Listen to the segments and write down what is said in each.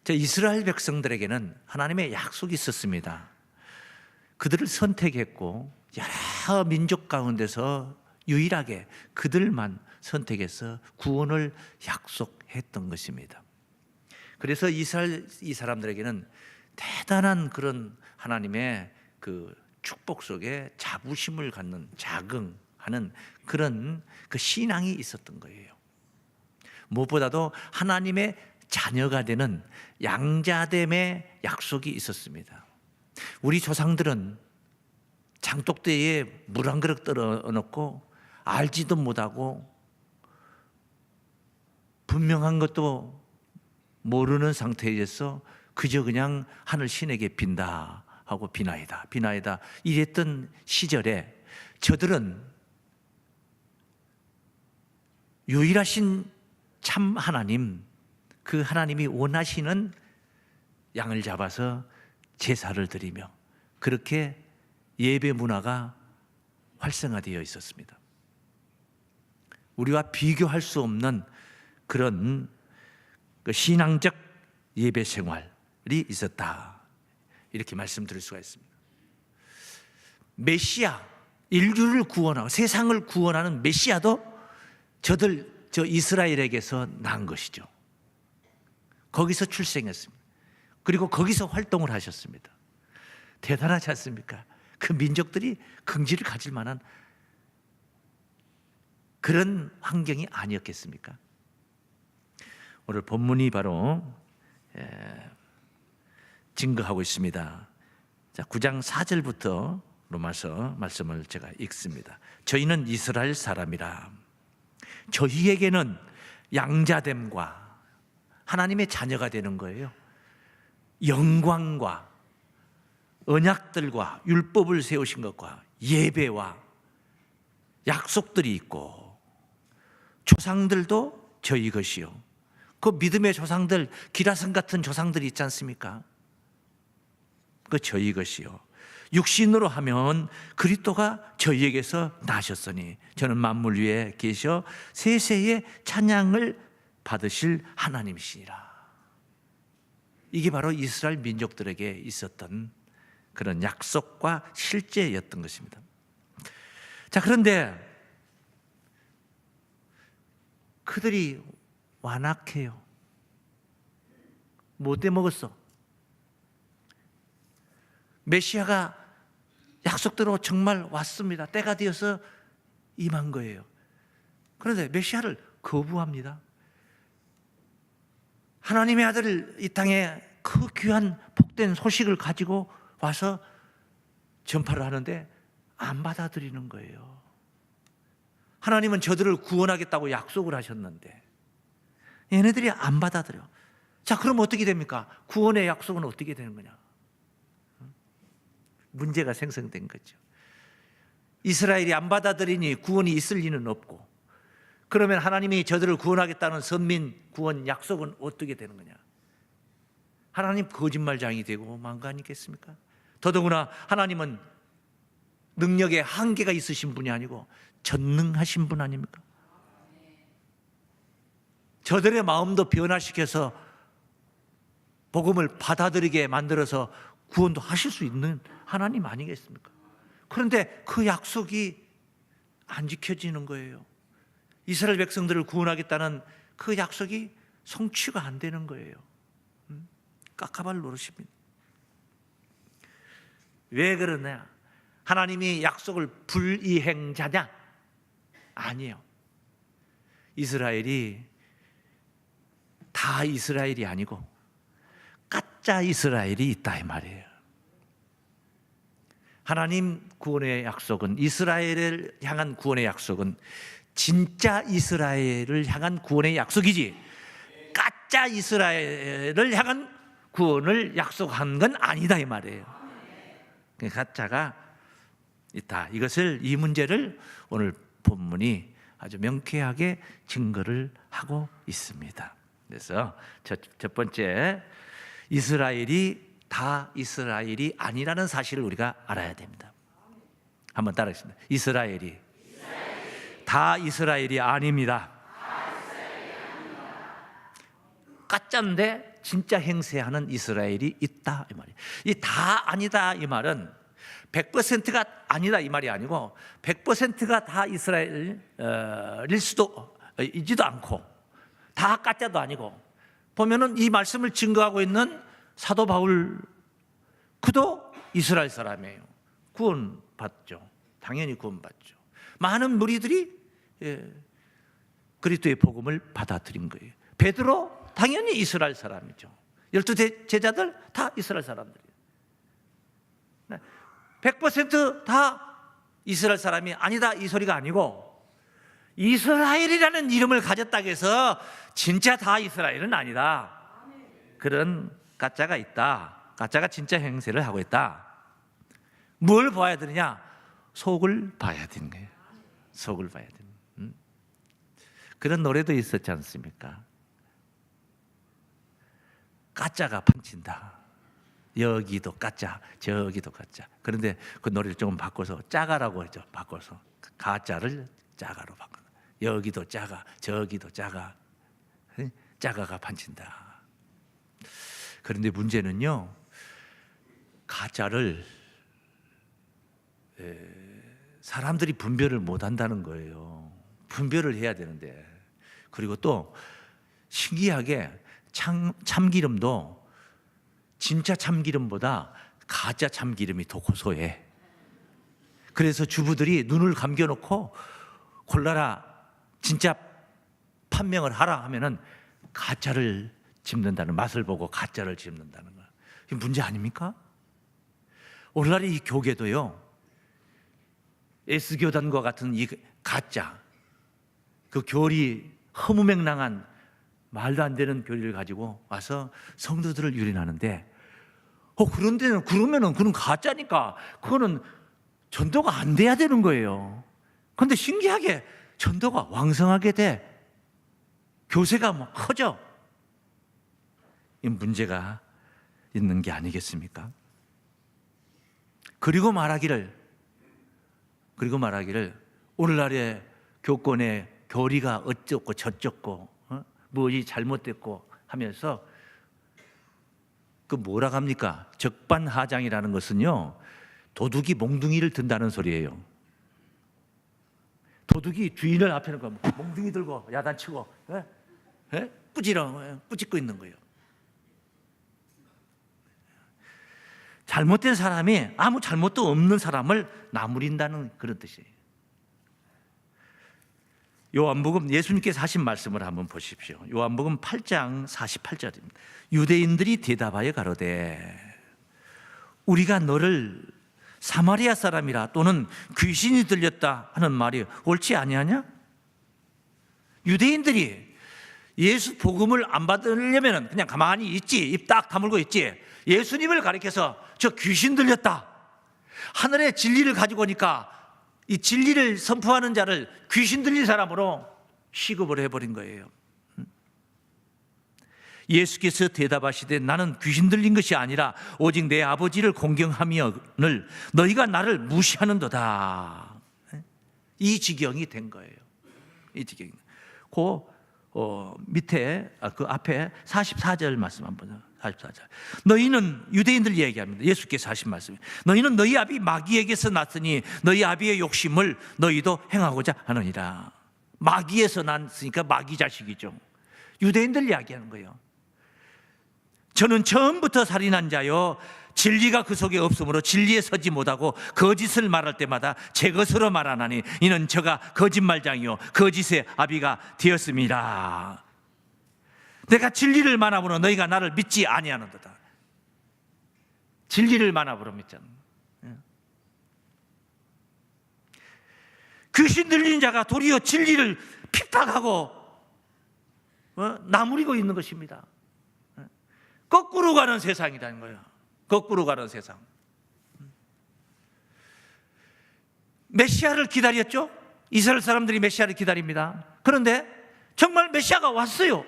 저 이스라엘 백성들에게는 하나님의 약속이 있었습니다. 그들을 선택했고 여러 민족 가운데서 유일하게 그들만 선택해서 구원을 약속했던 것입니다. 그래서 이스라엘 이 사람들에게는 대단한 그런 하나님의 그 축복 속에 자부심을 갖는, 자긍하는 그런 그 신앙이 있었던 거예요. 무엇보다도 하나님의 자녀가 되는 양자됨의 약속이 있었습니다. 우리 조상들은 장독대에 물 한 그릇 떨어 놓고 알지도 못하고 분명한 것도 모르는 상태에서 그저 그냥 하늘 신에게 빈다 하고 비나이다 비나이다 이랬던 시절에 저들은 유일하신 참 하나님, 그 하나님이 원하시는 양을 잡아서 제사를 드리며 그렇게 예배 문화가 활성화되어 있었습니다. 우리와 비교할 수 없는 그런 그 신앙적 예배 생활이 있었다, 이렇게 말씀드릴 수가 있습니다. 메시아, 인류를 구원하고 세상을 구원하는 메시아도 저 이스라엘에게서 난 것이죠. 거기서 출생했습니다. 그리고 거기서 활동을 하셨습니다. 대단하지 않습니까? 그 민족들이 긍지를 가질 만한 그런 환경이 아니었겠습니까? 오늘 본문이 바로 증거하고 있습니다. 자, 9장 4절부터 로마서 말씀을 제가 읽습니다. 저희는 이스라엘 사람이라 저희에게는 양자됨과 하나님의 자녀가 되는 거예요. 영광과 언약들과 율법을 세우신 것과 예배와 약속들이 있고 조상들도 저희 것이요. 그 믿음의 조상들, 기라성 같은 조상들이 있지 않습니까? 그 저희 것이요. 육신으로 하면 그리스도가 저희에게서 나셨으니 저는 만물 위에 계셔 세세의 찬양을 받으실 하나님이시니라. 이게 바로 이스라엘 민족들에게 있었던 그런 약속과 실제였던 것입니다. 자, 그런데 그들이 완악해요. 못돼 먹었어. 메시아가 약속대로 정말 왔습니다. 때가 되어서 임한 거예요. 그런데 메시아를 거부합니다. 하나님의 아들 이 땅에 그 귀한 복된 소식을 가지고 와서 전파를 하는데 안 받아들이는 거예요. 하나님은 저들을 구원하겠다고 약속을 하셨는데 얘네들이 안 받아들여. 자, 그럼 어떻게 됩니까? 구원의 약속은 어떻게 되는 거냐? 문제가 생성된 거죠. 이스라엘이 안 받아들이니 구원이 있을 리는 없고, 그러면 하나님이 저들을 구원하겠다는 선민 구원 약속은 어떻게 되는 거냐? 하나님 거짓말장이 되고 만 거 아니겠습니까? 더더구나 하나님은 능력에 한계가 있으신 분이 아니고 전능하신 분 아닙니까? 저들의 마음도 변화시켜서 복음을 받아들이게 만들어서 구원도 하실 수 있는 하나님 아니겠습니까? 그런데 그 약속이 안 지켜지는 거예요. 이스라엘 백성들을 구원하겠다는 그 약속이 성취가 안 되는 거예요. 깝깝할 노릇입니다. 왜 그러냐? 하나님이 약속을 불이행자냐? 아니에요. 이스라엘이 다 이스라엘이 아니고 가짜 이스라엘이 있다 이 말이에요. 하나님 구원의 약속은, 이스라엘을 향한 구원의 약속은 진짜 이스라엘을 향한 구원의 약속이지 가짜 이스라엘을 향한 구원을 약속한 건 아니다 이 말이에요. 가짜가 있다. 이 문제를 오늘 본문이 아주 명쾌하게 증거를 하고 있습니다. 그래서 첫 번째, 이스라엘이 다 이스라엘이 아니라는 사실을 우리가 알아야 됩니다. 한번 따라하겠습니다. 이스라엘이 다 이스라엘이 아닙니다. 가짜인데 진짜 행세하는 이스라엘이 있다 이 말이에요. 이 다 아니다 이 말은 100%가 아니다 이 말이 아니고 100%가 다 이스라엘일 수도 이지도 않고 다 가짜도 아니고, 보면은 이 말씀을 증거하고 있는 사도 바울, 그도 이스라엘 사람이에요. 구원받죠. 당연히 구원받죠. 많은 무리들이 그리스도의 복음을 받아들인 거예요. 베드로 당연히 이스라엘 사람이죠. 12 제자들 다 이스라엘 사람들이에요. 100%다 이스라엘 사람이 아니다 이 소리가 아니고, 이스라엘이라는 이름을 가졌다고 해서 진짜 다 이스라엘은 아니다. 그런 가짜가 있다. 가짜가 진짜 행세를 하고 있다. 뭘 봐야 되느냐? 속을 봐야 되는 거예요. 속을 봐야 되는. 그런 노래도 있었지 않습니까? 가짜가 판친다. 여기도 가짜, 저기도 가짜. 그런데 그 노래를 조금 바꿔서 짜가라고 했죠. 바꿔서 가짜를 짜가로 바꿔. 여기도 짜가, 저기도 짜가. 짜가가 판친다. 그런데 문제는요, 가짜를 사람들이 분별을 못 한다는 거예요. 분별을 해야 되는데. 그리고 또 신기하게 참기름도 진짜 참기름보다 가짜 참기름이 더 고소해. 그래서 주부들이 눈을 감겨놓고 골라라, 진짜 판명을 하라 하면은 가짜를 집는다는, 맛을 보고 가짜를 집는다는 거예요. 이게 문제 아닙니까? 오늘날 이 교계도요, S교단과 같은 이 가짜, 그 교리 허무맹랑한 말도 안 되는 교리를 가지고 와서 성도들을 유린하는데, 그런데는 그러면은 그건 가짜니까 그거는 전도가 안 돼야 되는 거예요. 그런데 신기하게 전도가 왕성하게 돼. 교세가 막 커져. 이 문제가 있는 게 아니겠습니까? 그리고 말하기를 오늘날의 교권의 교리가 어쩌고 저쩌고 무엇이 잘못됐고 하면서 그 뭐라 합니까? 적반하장이라는 것은요, 도둑이 몽둥이를 든다는 소리예요. 도둑이 주인을 앞에 놓고 몽둥이 들고 야단치고 꾸짖고 있는 거예요. 잘못된 사람이 아무 잘못도 없는 사람을 나무린다는 그런 뜻이에요. 요한복음, 예수님께서 하신 말씀을 한번 보십시오. 요한복음 8장 48절입니다. 유대인들이 대답하여 가로되 우리가 너를 사마리아 사람이라 또는 귀신이 들렸다 하는 말이 옳지 아니하냐? 유대인들이 예수 복음을 안 받으려면 그냥 가만히 있지, 입 딱 다물고 있지, 예수님을 가리켜서 저 귀신 들렸다, 하늘의 진리를 가지고 오니까 이 진리를 선포하는 자를 귀신 들린 사람으로 취급을 해버린 거예요. 예수께서 대답하시되 나는 귀신 들린 것이 아니라 오직 내 아버지를 공경하며를 너희가 나를 무시하는도다. 이 지경이 된 거예요. 이 지경이. 밑에 그 앞에 44절 말씀 한번. 44절. 너희는, 유대인들 얘기합니다. 예수께서 하신 말씀. 너희는 너희 아비 마귀에게서 났으니 너희 아비의 욕심을 너희도 행하고자 하느니라. 마귀에서 났으니까 마귀 자식이죠. 유대인들 이야기하는 거예요. 저는 처음부터 살인한 자요, 진리가 그 속에 없으므로 진리에 서지 못하고 거짓을 말할 때마다 제 것으로 말하나니 이는 저가 거짓말장이요 거짓의 아비가 되었습니다. 내가 진리를 만함으로 너희가 나를 믿지 아니하는도다. 진리를 만함으로 믿잖아. 귀신 들린 자가 도리어 진리를 핍박하고 나무리고 있는 것입니다. 거꾸로 가는 세상이라는 거예요. 거꾸로 가는 세상. 메시아를 기다렸죠? 이스라엘 사람들이 메시아를 기다립니다. 그런데 정말 메시아가 왔어요.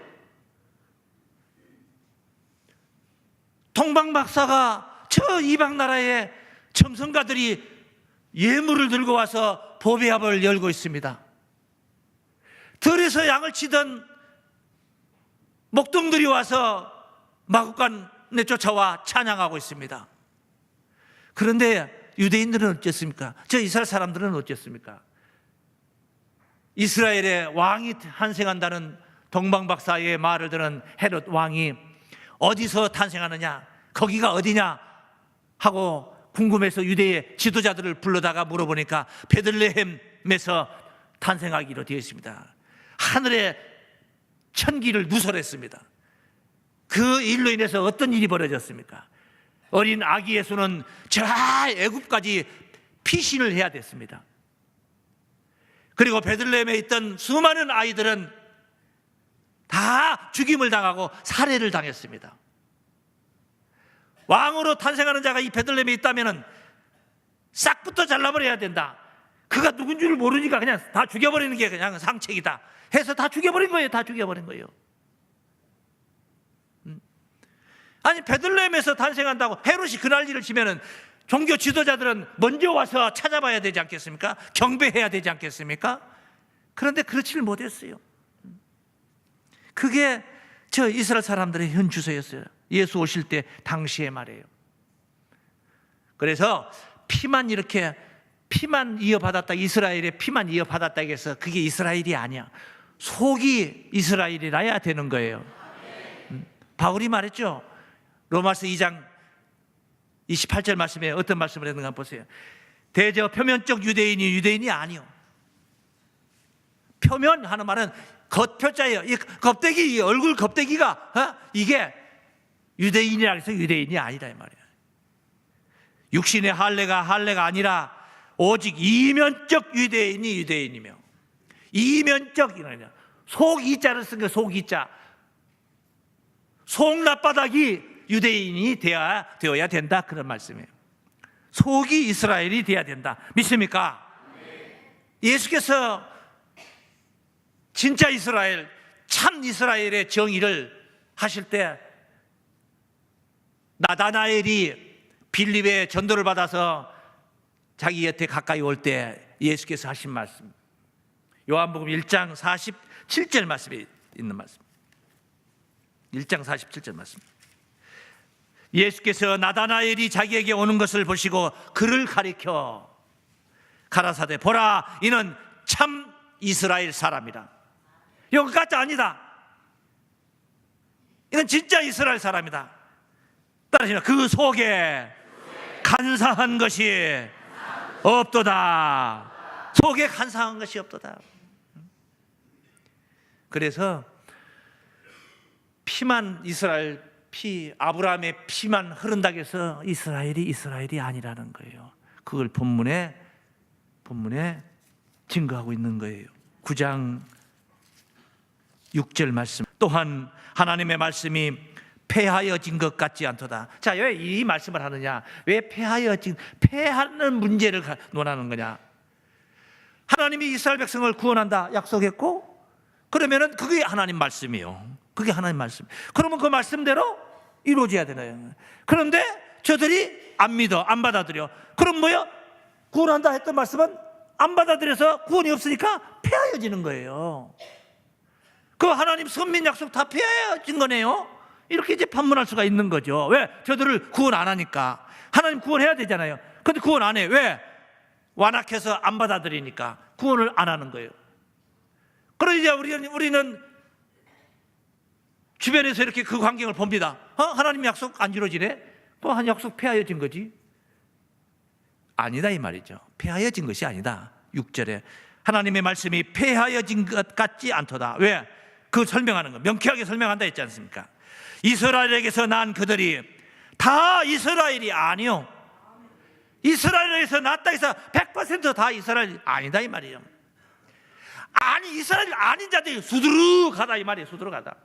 동방박사가 저 이방 나라의 점성가들이 예물을 들고 와서 보배합을 열고 있습니다. 들에서 양을 치던 목동들이 와서 마구간에 쫓아와 찬양하고 있습니다. 그런데 유대인들은 어쨌습니까? 저 이스라엘 사람들은 어쨌습니까? 이스라엘의 왕이 탄생한다는 동방박사의 말을 들은 헤롯 왕이 어디서 탄생하느냐, 거기가 어디냐 하고 궁금해서 유대의 지도자들을 불러다가 물어보니까 베들레헴에서 탄생하기로 되어 있습니다. 하늘에 천기를 누설했습니다. 그 일로 인해서 어떤 일이 벌어졌습니까? 어린 아기 예수는 저 애굽까지 피신을 해야 됐습니다. 그리고 베들레헴에 있던 수많은 아이들은 다 죽임을 당하고 살해를 당했습니다. 왕으로 탄생하는 자가 이 베들레헴에 있다면 싹부터 잘라버려야 된다. 그가 누군 줄 모르니까 그냥 다 죽여버리는 게 그냥 상책이다 해서 다 죽여버린 거예요. 다 죽여버린 거예요. 아니, 베들레헴에서 탄생한다고 헤롯이 그날 일을 치면은 종교 지도자들은 먼저 와서 찾아봐야 되지 않겠습니까? 경배해야 되지 않겠습니까? 그런데 그렇지를 못했어요. 그게 저 이스라엘 사람들의 현 주소였어요. 예수 오실 때 당시의 말이에요. 그래서 피만 이어받았다, 이스라엘의 피만 이어받았다 해서 그게 이스라엘이 아니야. 속이 이스라엘이라야 되는 거예요. 바울이 말했죠. 로마서 2장 28절 말씀에 어떤 말씀을 했는가 한번 보세요. 대저 표면적 유대인이 아니요. 표면 하는 말은 겉표자예요. 이 껍데기, 이 얼굴 껍데기가 이게 유대인이라 해서 유대인이 아니다 이 말이에요. 육신의 할례가 아니라 오직 이면적 유대인이 유대인이며, 이면적이라냐, 속 이자를 쓴 거, 속 이자, 속 낯바닥이 유대인이 되어야 된다, 그런 말씀이에요. 속이 이스라엘이 되어야 된다. 믿습니까? 예수께서 진짜 이스라엘, 참 이스라엘의 정의를 하실 때 나다나엘이 빌립의 전도를 받아서 자기 곁에 가까이 올 때 예수께서 하신 말씀, 요한복음 1장 47절 말씀에 있는 말씀, 1장 47절 말씀. 예수께서 나다나엘이 자기에게 오는 것을 보시고 그를 가리켜 가라사대, 보라, 이는 참 이스라엘 사람이다. 이건 가짜 아니다. 이건 진짜 이스라엘 사람이다. 따라하시면 그 속에 간사한 것이 없도다. 속에 간사한 것이 없도다. 그래서 피만 이스라엘 피, 아브라함의 피만 흐른다고 해서 이스라엘이 아니라는 거예요. 그걸 본문에 증거하고 있는 거예요. 9장 6절 말씀. 또한 하나님의 말씀이 폐하여진 것 같지 않도다. 자, 왜 이 말씀을 하느냐? 왜 폐하는 문제를 논하는 거냐? 하나님이 이스라엘 백성을 구원한다 약속했고, 그러면은 그게 하나님 말씀이에요. 그게 하나님 말씀. 그러면 그 말씀대로 이루어져야 되나요? 그런데 저들이 안 믿어, 안 받아들여. 그럼 뭐야? 구원한다 했던 말씀은 안 받아들여서 구원이 없으니까 폐하여지는 거예요. 그 하나님 선민 약속 다 폐하여진 거네요. 이렇게 이제 판문할 수가 있는 거죠. 왜? 저들을 구원 안 하니까. 하나님 구원해야 되잖아요. 근데 구원 안 해. 왜? 완악해서 안 받아들이니까 구원을 안 하는 거예요. 그러자 우리는 주변에서 이렇게 그 광경을 봅니다. 하나님 약속 안 이루어지네? 또 한 약속 폐하여진 거지? 아니다 이 말이죠. 폐하여진 것이 아니다. 6절에 하나님의 말씀이 폐하여진 것 같지 않도다. 왜? 그 설명하는 거 명쾌하게 설명한다 했지 않습니까? 이스라엘에게서 난 그들이 다 이스라엘이 아니요. 이스라엘에서 났다 해서 100% 다 이스라엘 아니다 이 말이에요. 아니, 이스라엘 아닌 자들이 수두룩하다 이 말이에요. 수두룩하다.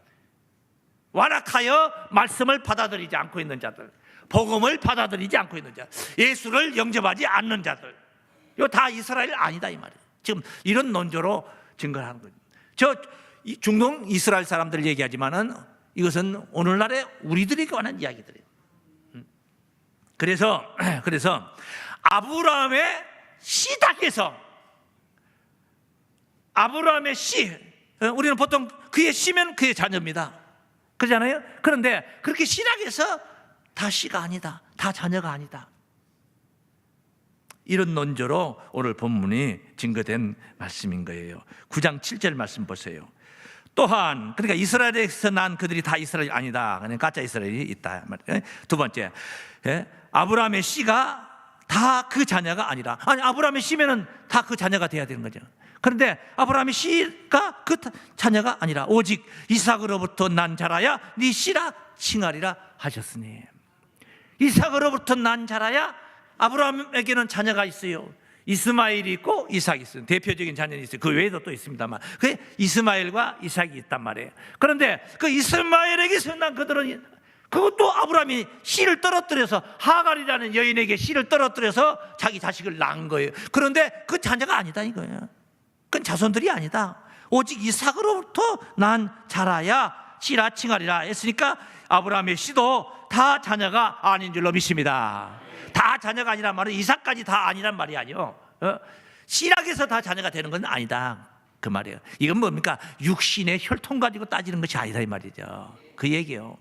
완악하여 말씀을 받아들이지 않고 있는 자들, 복음을 받아들이지 않고 있는 자, 예수를 영접하지 않는 자들, 이거 다 이스라엘 아니다 이 말이에요. 지금 이런 논조로 증거를 하는 거예요. 저 중동 이스라엘 사람들 얘기하지만은 이것은 오늘날의 우리들이 관한 이야기들이에요. 그래서 아브라함의 씨닥에서, 아브라함의 씨, 우리는 보통 그의 씨면 그의 자녀입니다. 그러잖아요. 그런데 그렇게 신학에서 다 씨가 아니다, 다 자녀가 아니다, 이런 논조로 오늘 본문이 증거된 말씀인 거예요. 9장 7절 말씀 보세요. 또한 그러니까 이스라엘에서 난 그들이 다 이스라엘이 아니다, 그냥 가짜 이스라엘이 있다. 두 번째, 아브라함의 씨가 다 그 자녀가 아니라, 아니 아브라함의 씨면은 다 그 자녀가 돼야 되는 거죠. 그런데 아브라함의 씨가 그 자녀가 아니라 오직 이삭으로부터 난 자라야 네 씨라 칭하리라 하셨으니, 이삭으로부터 난 자라야 아브라함에게는 자녀가 있어요. 이스마엘이 있고 이삭이 있어요. 대표적인 자녀는 있어요. 그 외에도 또 있습니다만 그 이스마엘과 이삭이 있단 말이에요. 그런데 그 이스마엘에게서 난 그들은, 그것도 아브라함이 씨를 떨어뜨려서 하갈이라는 여인에게 씨를 떨어뜨려서 자기 자식을 낳은 거예요. 그런데 그 자녀가 아니다 이거예요. 그건 자손들이 아니다. 오직 이삭으로부터 난 자라야 씨라 칭하리라 했으니까 아브라함의 씨도 다 자녀가 아닌 줄로 믿습니다. 다 자녀가 아니란 말은 이삭까지 다 아니란 말이 아니요, 씨락에서 다 자녀가 되는 건 아니다 그 말이에요. 이건 뭡니까? 육신의 혈통 가지고 따지는 것이 아니다 이 말이죠. 그 얘기예요.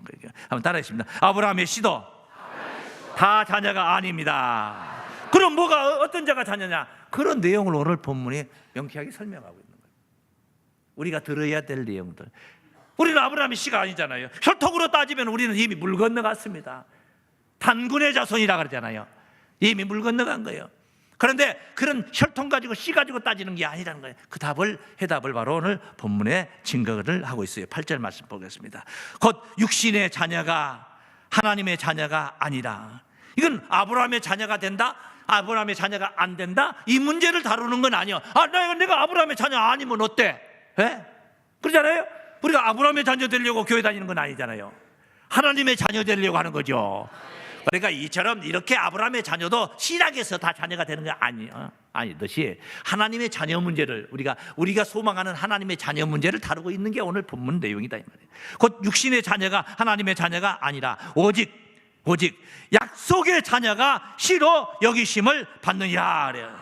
한번 따라하겠습니다. 아브라함의 씨도 다 자녀가 아닙니다. 그럼 뭐가, 어떤 자가 자녀냐? 그런 내용을 오늘 본문이 명쾌하게 설명하고 있는 거예요. 우리가 들어야 될 내용들. 우리는 아브라함의 씨가 아니잖아요. 혈통으로 따지면 우리는 이미 물 건너갔습니다. 단군의 자손이라 그러잖아요. 이미 물 건너간 거예요. 그런데 그런 혈통 가지고 씨 가지고 따지는 게 아니라는 거예요. 그 해답을 바로 오늘 본문에 증거를 하고 있어요. 8절 말씀 보겠습니다. 곧 육신의 자녀가 하나님의 자녀가 아니라, 이건 아브라함의 자녀가 된다, 아브라함의 자녀가 안 된다, 이 문제를 다루는 건 아니에요. 내가 아브라함의 자녀 아니면 어때? 그러잖아요. 우리가 아브라함의 자녀 되려고 교회 다니는 건 아니잖아요. 하나님의 자녀 되려고 하는 거죠. 그러니까 이처럼 이렇게 아브라함의 자녀도 신약에서 다 자녀가 되는 게 아니듯이 하나님의 자녀 문제를, 우리가 소망하는 하나님의 자녀 문제를 다루고 있는 게 오늘 본문 내용이다 이 말이에요. 곧 육신의 자녀가 하나님의 자녀가 아니라 오직 약속의 자녀가 씨로 여기심을 받느니라 그래요.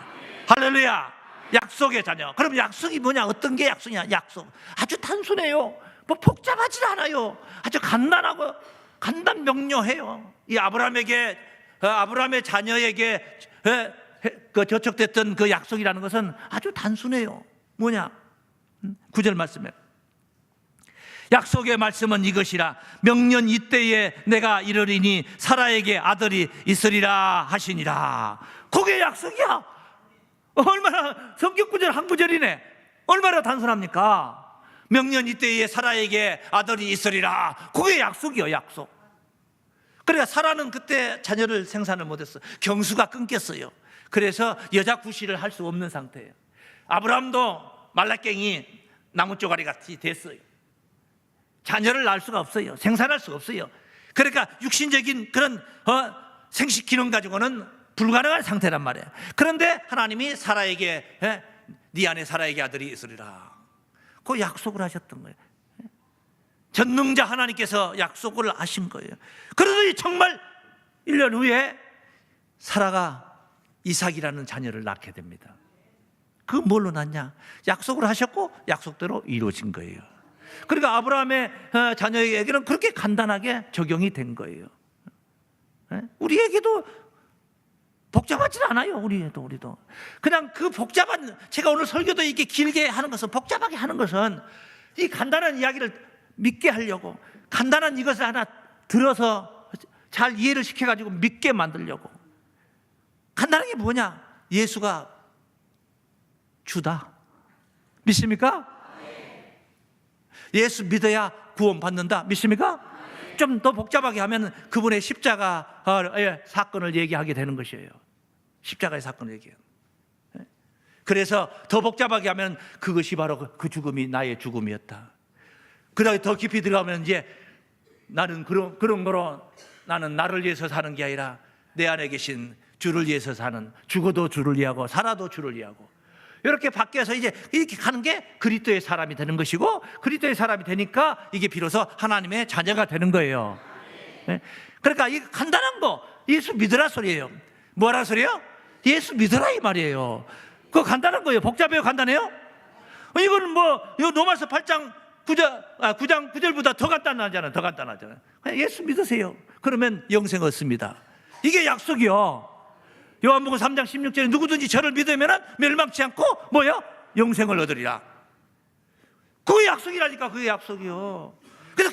할렐루야. 약속의 자녀. 그럼 약속이 뭐냐? 어떤 게 약속이냐? 약속 아주 단순해요. 뭐 복잡하지 않아요. 아주 간단하고 간단 명료해요. 이 아브라함의 자녀에게 저촉됐던 그 약속이라는 것은 아주 단순해요. 뭐냐? 9절 말씀에 약속의 말씀은 이것이라, 명년 이때에 내가 이르리니 사라에게 아들이 있으리라 하시니라. 그게 약속이야. 얼마나, 성경 구절 한 구절이네. 얼마나 단순합니까? 명년 이때에 사라에게 아들이 있으리라. 그게 약속이요, 약속. 그러니까 사라는 그때 자녀를 생산을 못했어. 경수가 끊겼어요. 그래서 여자 구실을 할 수 없는 상태예요. 아브라함도 말라깽이 나무 쪼가리 같이 됐어요. 자녀를 낳을 수가 없어요. 생산할 수가 없어요. 그러니까 육신적인 그런 생식 기능 가지고는 불가능한 상태란 말이에요. 그런데 하나님이 사라에게, 네 안에 사라에게 아들이 있으리라, 그 약속을 하셨던 거예요. 전능자 하나님께서 약속을 하신 거예요. 그러더니 정말 1년 후에 사라가 이삭이라는 자녀를 낳게 됩니다. 그 뭘로 낳냐? 약속을 하셨고 약속대로 이루어진 거예요. 그러니까 아브라함의 자녀에게는 그렇게 간단하게 적용이 된 거예요. 우리에게도 복잡하지 않아요. 우리도 그냥 그 복잡한, 제가 오늘 설교도 이렇게 길게 하는 것은, 복잡하게 하는 것은 이 간단한 이야기를 믿게 하려고, 간단한 이것을 하나 들어서 잘 이해를 시켜가지고 믿게 만들려고. 간단한 게 뭐냐? 예수가 주다. 믿습니까? 예수 믿어야 구원받는다. 믿습니까? 좀 더 복잡하게 하면 그분의 십자가의 사건을 얘기하게 되는 것이에요. 십자가의 사건을 얘기해요. 그래서 더 복잡하게 하면 그것이 바로 그 죽음이 나의 죽음이었다. 그다음에 더 깊이 들어가면 이제 나는 그런 거로, 나는 나를 위해서 사는 게 아니라 내 안에 계신 주를 위해서 사는, 죽어도 주를 위하고 살아도 주를 위하고, 이렇게 바뀌어서 이제 이렇게 가는 게 그리스도의 사람이 되는 것이고, 그리스도의 사람이 되니까 이게 비로소 하나님의 자녀가 되는 거예요. 그러니까 이 간단한 거, 예수 믿으라 소리예요. 뭐라 소리예요? 예수 믿으라 이 말이에요. 그거 간단한 거예요. 복잡해요? 간단해요? 이거는 뭐, 이 로마서 8장 9장 9절보다 더 간단하잖아요. 더 간단하잖아요. 그냥 예수 믿으세요. 그러면 영생 얻습니다. 이게 약속이요. 요한복음 3장 16절에 누구든지 저를 믿으면 멸망치 않고 뭐요? 영생을 얻으리라. 그게 약속이라니까. 그게 약속이요. 그래서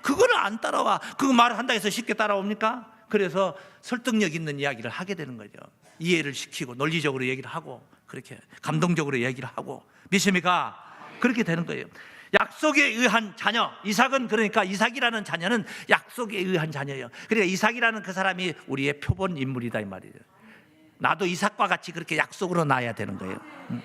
그걸 안 따라와. 그거 말한다 해서 쉽게 따라옵니까? 그래서 설득력 있는 이야기를 하게 되는 거죠. 이해를 시키고 논리적으로 얘기를 하고 그렇게 감동적으로 얘기를 하고. 믿습니까? 그렇게 되는 거예요. 약속에 의한 자녀. 이삭은 그러니까 이삭이라는 자녀는 약속에 의한 자녀예요. 그러니까 이삭이라는 그 사람이 우리의 표본 인물이다 이 말이에요. 나도 이삭과 같이 그렇게 약속으로 나야 되는 거예요.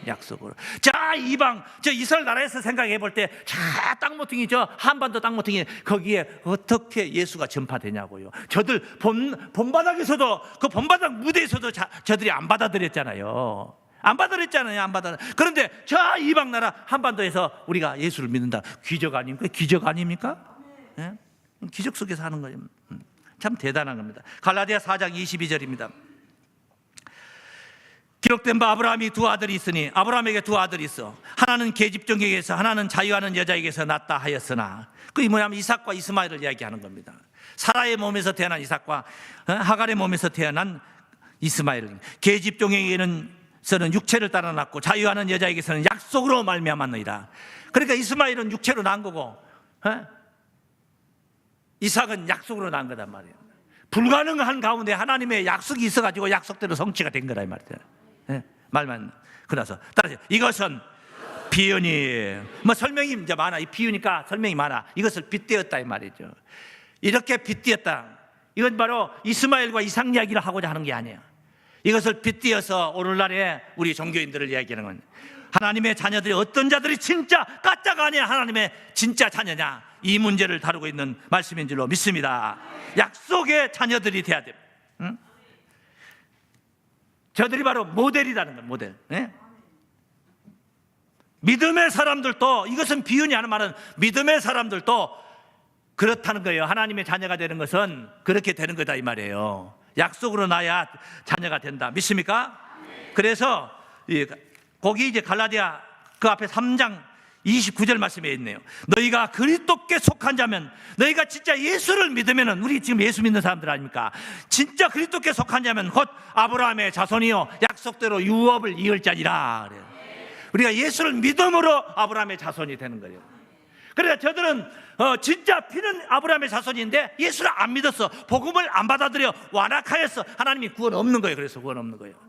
약속으로. 자, 이방, 저 이스라엘 나라에서 생각해 볼 때, 자, 땅모퉁이, 저 한반도 땅모퉁이, 거기에 어떻게 예수가 전파되냐고요. 저들 본바닥에서도, 그 본바닥 무대에서도 저들이 안 받아들였잖아요. 안 받아들였잖아요. 그런데 저 이방 나라 한반도에서 우리가 예수를 믿는다. 기적 아닙니까? 기적 아닙니까? 네? 기적 속에서 하는 거예요. 참 대단한 겁니다. 갈라디아 4장 22절입니다. 기록된 바 아브라함이 두 아들이 있으니 아브라함에게 두 아들이 있어 하나는 계집종에게서 하나는 자유하는 여자에게서 났다 하였으나 그게 뭐냐면 이삭과 이스마엘을 이야기하는 겁니다. 사라의 몸에서 태어난 이삭과 하갈의 몸에서 태어난 이스마엘. 계집종에게서는 육체를 따라 났고 자유하는 여자에게서는 약속으로 말미암았느니라. 그러니까 이스마엘은 육체로 난 거고 이삭은 약속으로 난 거단 말이에요. 불가능한 가운데 하나님의 약속이 있어가지고 약속대로 성취가 된 거라 이 말이에요. 네, 말만. 그래서 따라서 이것은 비유니. 뭐 설명이 이제 많아. 이 비유니까 설명이 많아. 이것을 빗대었다 이 말이죠. 이렇게 빗대었다. 이건 바로 이스마엘과 이삭 이야기를 하고자 하는 게 아니에요. 이것을 빗대어서 오늘날에 우리 종교인들을 이야기하는 건 하나님의 자녀들이 어떤 자들이 진짜 가짜가 아니야 하나님의 진짜 자녀냐, 이 문제를 다루고 있는 말씀인 줄로 믿습니다. 약속의 자녀들이 돼야 됩니다. 응? 저들이 바로 모델이라는 거예요. 모델. 네? 믿음의 사람들도, 이것은 비유니 하는 말은 믿음의 사람들도 그렇다는 거예요. 하나님의 자녀가 되는 것은 그렇게 되는 거다 이 말이에요. 약속으로 나야 자녀가 된다. 믿습니까? 그래서 거기 이제 갈라디아 그 앞에 3장 29절 말씀에 있네요. 너희가 그리스도께 속한 자면, 너희가 진짜 예수를 믿으면은, 우리 지금 예수 믿는 사람들 아닙니까? 진짜 그리스도께 속한 자면 곧 아브라함의 자손이요 약속대로 유업을 이을 자니라. 그래요. 우리가 예수를 믿음으로 아브라함의 자손이 되는 거예요. 그러니까 저들은 진짜 피는 아브라함의 자손인데 예수를 안 믿었어. 복음을 안 받아들여 완악하였어. 하나님이 구원 없는 거예요. 그래서 구원 없는 거예요.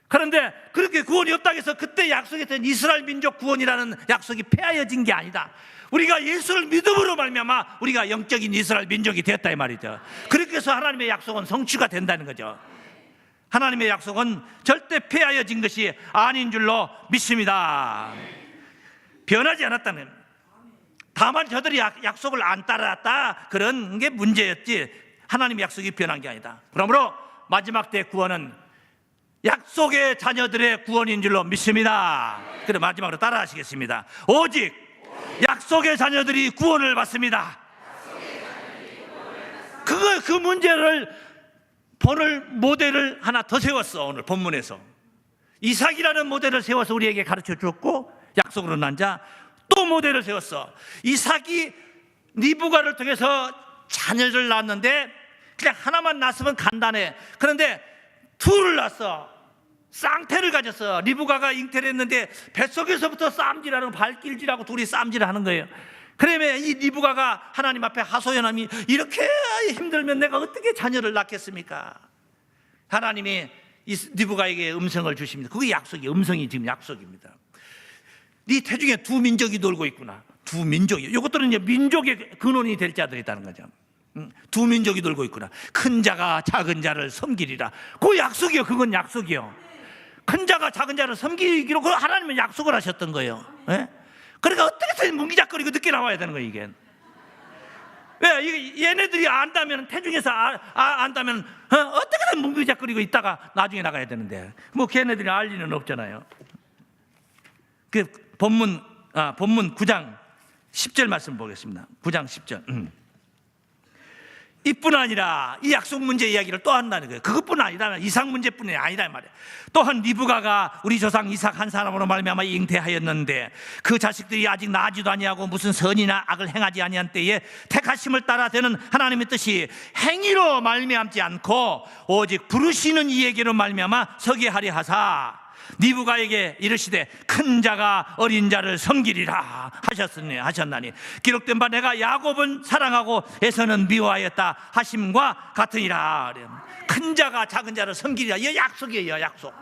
그런데 그렇게 구원이 없다고 해서 그때 약속했던 이스라엘 민족 구원이라는 약속이 폐하여진 게 아니다. 우리가 예수를 믿음으로 말미암아 우리가 영적인 이스라엘 민족이 되었다 이 말이죠. 그렇게 해서 하나님의 약속은 성취가 된다는 거죠. 하나님의 약속은 절대 폐하여진 것이 아닌 줄로 믿습니다. 변하지 않았다는, 다만 저들이 약속을 안 따랐다 그런 게 문제였지 하나님의 약속이 변한 게 아니다. 그러므로 마지막 때 구원은 약속의 자녀들의 구원인 줄로 믿습니다. 그럼 마지막으로 따라 하시겠습니다. 오직 약속의 자녀들이 구원을 받습니다. 그 문제를 모델을 하나 더 세웠어. 오늘 본문에서 이삭이라는 모델을 세워서 우리에게 가르쳐 주었고, 약속으로 난 자 또 모델을 세웠어. 이삭이 리브가를 통해서 자녀를 낳았는데 그냥 하나만 낳았으면 간단해. 그런데 둘을 낳았어. 쌍태를 가졌어. 리브가가 잉태를 했는데 뱃속에서부터 쌈질하는, 발길질하고 둘이 쌈질을 하는 거예요. 그러면 이 리브가가 하나님 앞에 하소연함이, 이렇게 힘들면 내가 어떻게 자녀를 낳겠습니까? 하나님이 이 리브가에게 음성을 주십니다. 그게 약속이에요. 음성이 지금 약속입니다. 네 태중에 두 민족이 놀고 있구나. 두 민족이. 이것들은 이제 민족의 근원이 될 자들이 있다는 거죠. 두 민족이 놀고 있구나. 큰 자가 작은 자를 섬기리라. 그 약속이요. 그건 약속이요. 큰 자가 작은 자를 섬기기로 그 하나님은 약속을 하셨던 거예요. 예? 그러니까 어떻게든 뭉기작거리고 늦게 나와야 되는 거예요. 이게 왜? 얘네들이 안다면, 태중에서 안다면 어떻게든 뭉기작거리고 있다가 나중에 나가야 되는데, 뭐 걔네들이 알 리는 없잖아요. 그 본문 9장 10절 말씀 보겠습니다. 9장 10절. 이뿐 아니라 이 약속 문제 이야기를 또 한다는 거예요. 그것뿐 아니다. 이삭 문제뿐이 아니다 말이에요. 또한 리브가가 우리 조상 이삭 한 사람으로 말미암아 잉태하였는데 그 자식들이 아직 나지도 아니하고 무슨 선이나 악을 행하지 아니한 때에 택하심을 따라 되는 하나님의 뜻이 행위로 말미암지 않고 오직 부르시는 이에게로 말미암아 서게 하려 하사 리브가에게 이르시되 큰 자가 어린 자를 섬기리라 하셨나니 기록된 바 내가 야곱은 사랑하고 에서는 미워하였다 하심과 같으니라. 큰 자가 작은 자를 섬기리라. 이 약속이에요. 약속.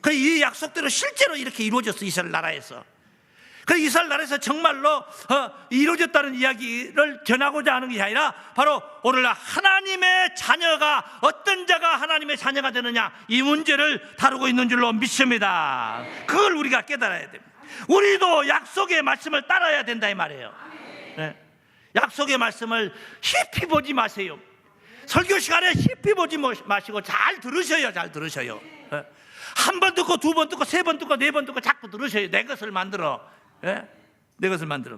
그 이 약속대로 실제로 이렇게 이루어졌어. 이스라엘 나라에서. 그 이스라엘 나라에서 정말로 이루어졌다는 이야기를 전하고자 하는 것이 아니라 바로 오늘날 하나님의 자녀가 어떤 자가 하나님의 자녀가 되느냐 이 문제를 다루고 있는 줄로 믿습니다. 그걸 우리가 깨달아야 됩니다. 우리도 약속의 말씀을 따라야 된다 이 말이에요. 네. 약속의 말씀을 깊이 보지 마세요. 설교 시간에 깊이 보지 마시고 잘 들으셔요. 잘 들으셔요. 네. 한 번 듣고 두 번 듣고 세 번 듣고 네 번 듣고 자꾸 들으셔요. 내 것을 만들어. 예? 내 것을 만들어.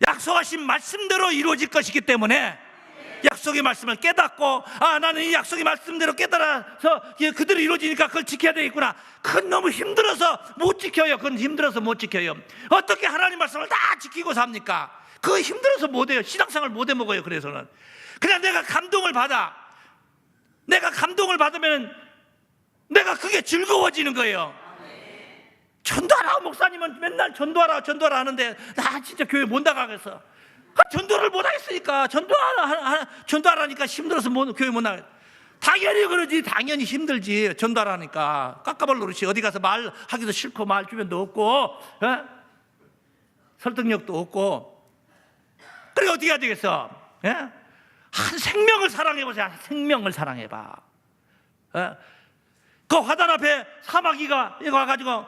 약속하신 말씀대로 이루어질 것이기 때문에 약속의 말씀을 깨닫고 나는 이 약속의 말씀대로 깨달아서 그대로 이루어지니까 그걸 지켜야 되겠구나. 그건 너무 힘들어서 못 지켜요. 그건 힘들어서 못 지켜요. 어떻게 하나님 말씀을 다 지키고 삽니까? 그거 힘들어서 못해요. 신앙생활 못해 먹어요. 그래서는 그냥 내가 감동을 받아. 내가 감동을 받으면 내가 그게 즐거워지는 거예요. 전도하라. 목사님은 맨날 전도하라 하는데 나 진짜 교회 못 나가겠어. 전도를 못 하겠으니까 전도하라니까 힘들어서 교회 못 나가겠어. 당연히 그러지. 당연히 힘들지. 전도하라니까 깎아볼 노릇이. 어디 가서 말하기도 싫고 말 주변도 없고 설득력도 없고. 그래 어떻게 해야 되겠어? 한 생명을 사랑해보세요. 생명을 사랑해봐. 그 화단 앞에 사마귀가 이거 와가지고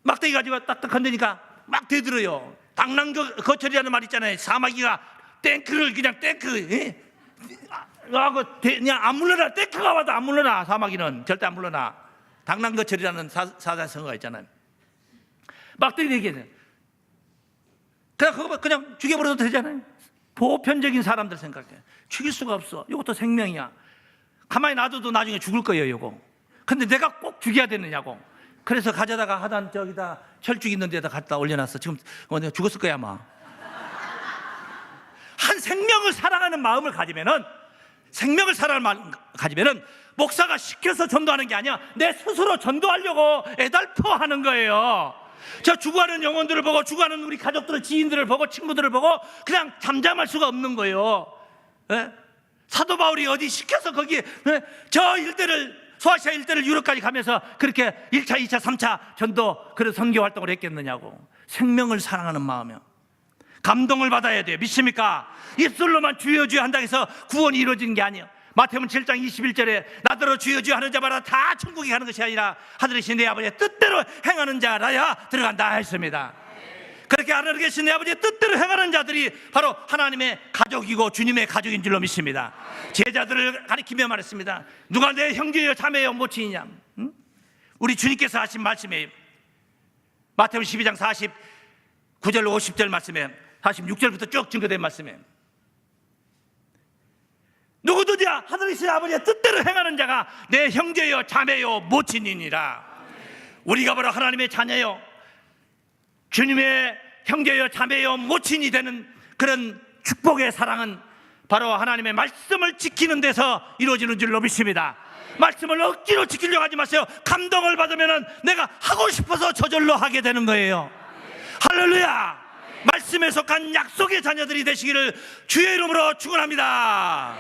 막대기 가지고 딱딱 건드니까 막 대들어요. 당랑거철이라는 말 있잖아요. 사마귀가 탱크를 그냥 그냥 안 물러나. 탱크가 와도 안 물러나. 사마귀는 절대 안 물러나. 당랑거철이라는 사자성어가 있잖아요. 막대기 얘기해요. 그냥 죽여버려도 되잖아요. 보편적인 사람들 생각해. 죽일 수가 없어. 이것도 생명이야. 가만히 놔둬도 나중에 죽을 거예요. 이거. 근데 내가 꼭 죽여야 되느냐고. 그래서 가져다가 하단 저기다 철쭉 있는 데다 갖다 올려놨어. 지금 내가 죽었을 거야 아마. 한 생명을 사랑하는 마음을 가지면은 목사가 시켜서 전도하는 게 아니야. 내 스스로 전도하려고 애달퍼 하는 거예요. 저 죽어가는 영혼들을 보고 죽어가는 우리 가족들을 지인들을 보고 친구들을 보고 그냥 잠잠할 수가 없는 거예요. 사도 바울이 어디 시켜서 거기 저 일대를 소아시아 일대를 유럽까지 가면서 그렇게 1차, 2차, 3차 전도 그런 선교 활동을 했겠느냐고. 생명을 사랑하는 마음이요. 감동을 받아야 돼요. 믿습니까? 입술로만 주여 주여 한다고 해서 구원이 이루어지는 게 아니에요. 마태복음 7장 21절에 나더러 주여 주여 하는 자마다 다 천국에 가는 것이 아니라 하늘이신 내 아버지의 뜻대로 행하는 자라야 들어간다 했습니다. 그렇게 하늘에 계신 내 아버지의 뜻대로 행하는 자들이 바로 하나님의 가족이고 주님의 가족인 줄로 믿습니다. 제자들을 가리키며 말했습니다. 누가 내 형제여 자매여 모친이냐. 우리 주님께서 하신 말씀이에요. 마태복음 12장 49절 50절 말씀에 46절부터 쭉 증거된 말씀이에요. 누구든지 하늘에 계신 아버지의 뜻대로 행하는 자가 내 형제여 자매여 모친이니라. 우리가 바로 하나님의 자녀요 주님의 형제여 자매여 모친이 되는 그런 축복의 사랑은 바로 하나님의 말씀을 지키는 데서 이루어지는 줄로 믿습니다. 말씀을 억지로 지키려고 하지 마세요. 감동을 받으면 내가 하고 싶어서 저절로 하게 되는 거예요. 할렐루야. 말씀에 속한 약속의 자녀들이 되시기를 주의 이름으로 축원합니다.